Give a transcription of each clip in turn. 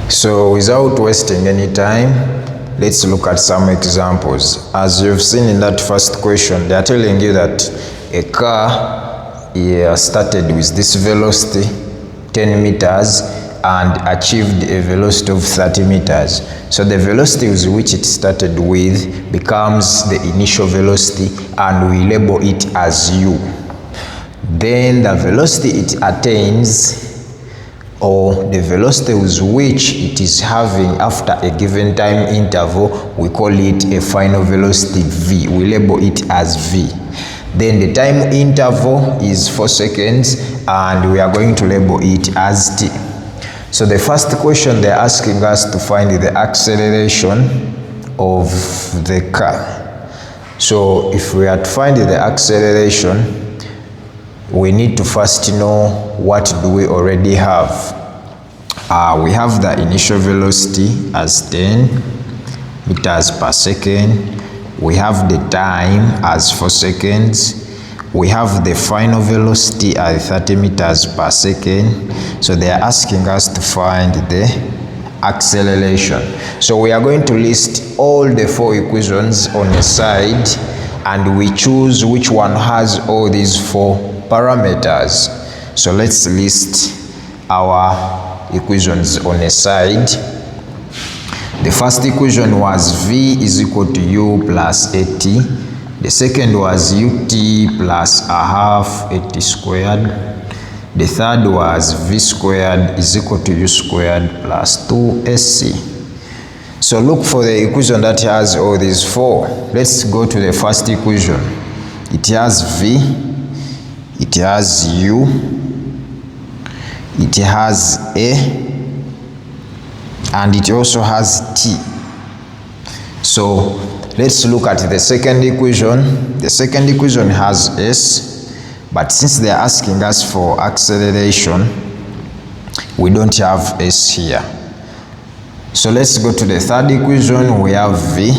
So without wasting any time, let's look at some examples. As you've seen in that first question, they are telling you that a car started with this velocity 10 meters and achieved a velocity of 30 meters. So the velocity with which it started with becomes the initial velocity and we label it as u. Then the velocity it attains, or the velocity with which it is having after a given time interval, we call it a final velocity v. We label it as v. Then the time interval is 4 seconds and we are going to label it as t. So the first question they're asking us to find the acceleration of the car. So if we are to find the acceleration, we need to first know what do we already have. We have the initial velocity as 10 meters per second. We have the time as 4 seconds. We have the final velocity at 30 meters per second. So they are asking us to find the acceleration. So we are going to list all the 4 equations on the side and we choose which one has all these 4 parameters. So let's list our equations on a side. The first equation was v is equal to u plus at. The second was ut plus a half at squared. The third was v squared is equal to u squared plus 2ac. So look for the equation that has all these 4. Let's go to the first equation. It has v, it has u, it has a, and it also has t. So let's look at the second equation. The second equation has s, but since they are asking us for acceleration, we don't have s here. So let's go to the third equation. We have v,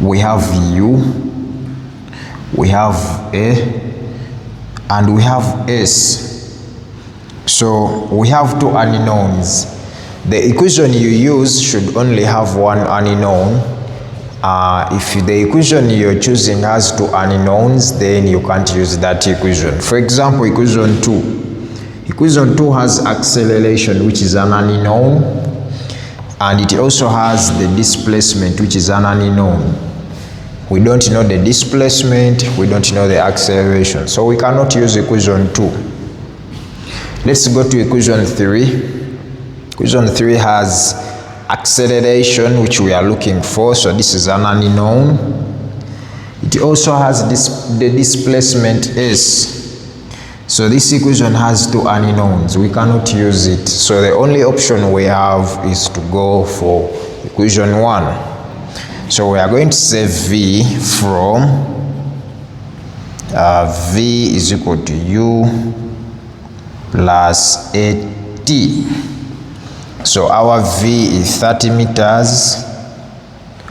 we have u, we have a, and we have s. So we have 2 unknowns. The equation you use should only have 1 unknown. If the equation you're choosing has 2 unknowns, then you can't use that equation. For example, equation 2. Equation 2 has acceleration, which is an unknown, and it also has the displacement, which is an unknown. We don't know the displacement, we don't know the acceleration, so we cannot use equation 2. Let's go to equation 3. Equation 3 has acceleration, which we are looking for, so this is an unknown. It also has the displacement s. So this equation has 2 unknowns. We cannot use it. So the only option we have is to go for equation 1. So we are going to say v from v is equal to u plus at. So our v is 30 meters,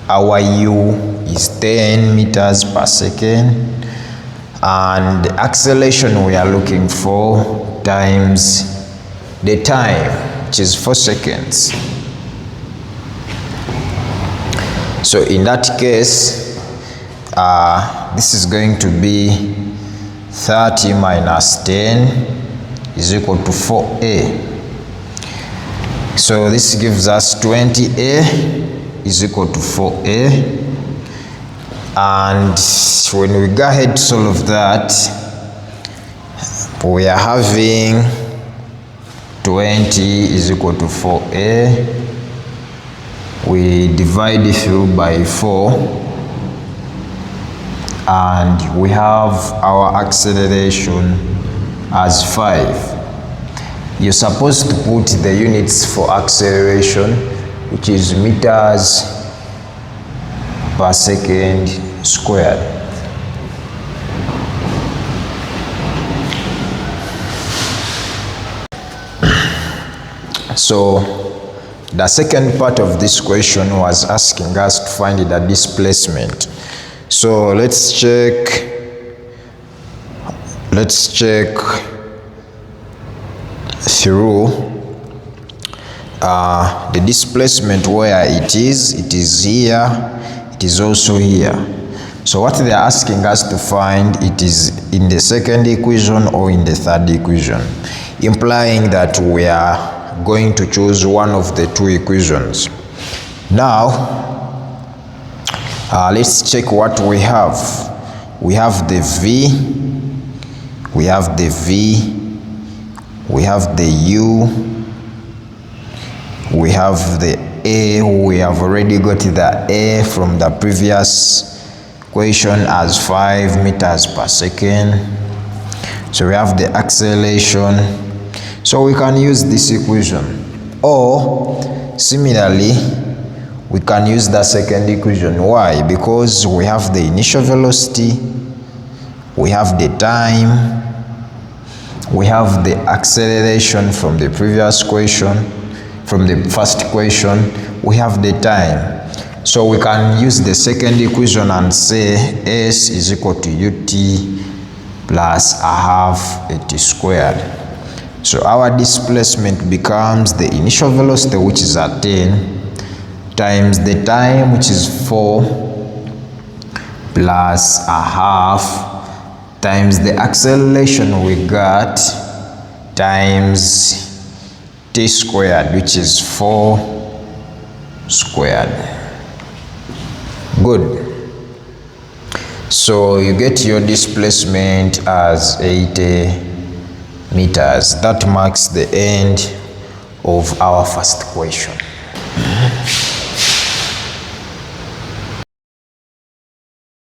our u is 10 meters per second, and the acceleration we are looking for times the time, which is 4 seconds. So in that case, this is going to be 30 minus 10 is equal to 4a. So this gives us 20a is equal to 4a. And when we go ahead to solve that, we are having 20 is equal to 4a. We divide it through by 4 and we have our acceleration as 5. You're supposed to put the units for acceleration, which is meters per second squared. So the second part of this question was asking us to find the displacement. So let's check through the displacement where it is here, it is also here. So what they are asking us to find, it is in the second equation or in the third equation, implying that we are going to choose one of the two equations. Now, let's check what we have. We have the V, we have the V, we have the U, we have the A. We have already got the A from the previous equation as 5 meters per second. So we have the acceleration. So we can use this equation, or similarly we can use the second equation. Why? Because we have the initial velocity, we have the time, we have the acceleration from the previous equation, from the first equation, we have the time. So we can use the second equation and say S is equal to ut plus a half at squared. So our displacement becomes the initial velocity, which is at 10, times the time, which is 4, plus a half, times the acceleration we got, times t squared, which is 4 squared. Good. So you get your displacement as 80 meters. That marks the end of our first question.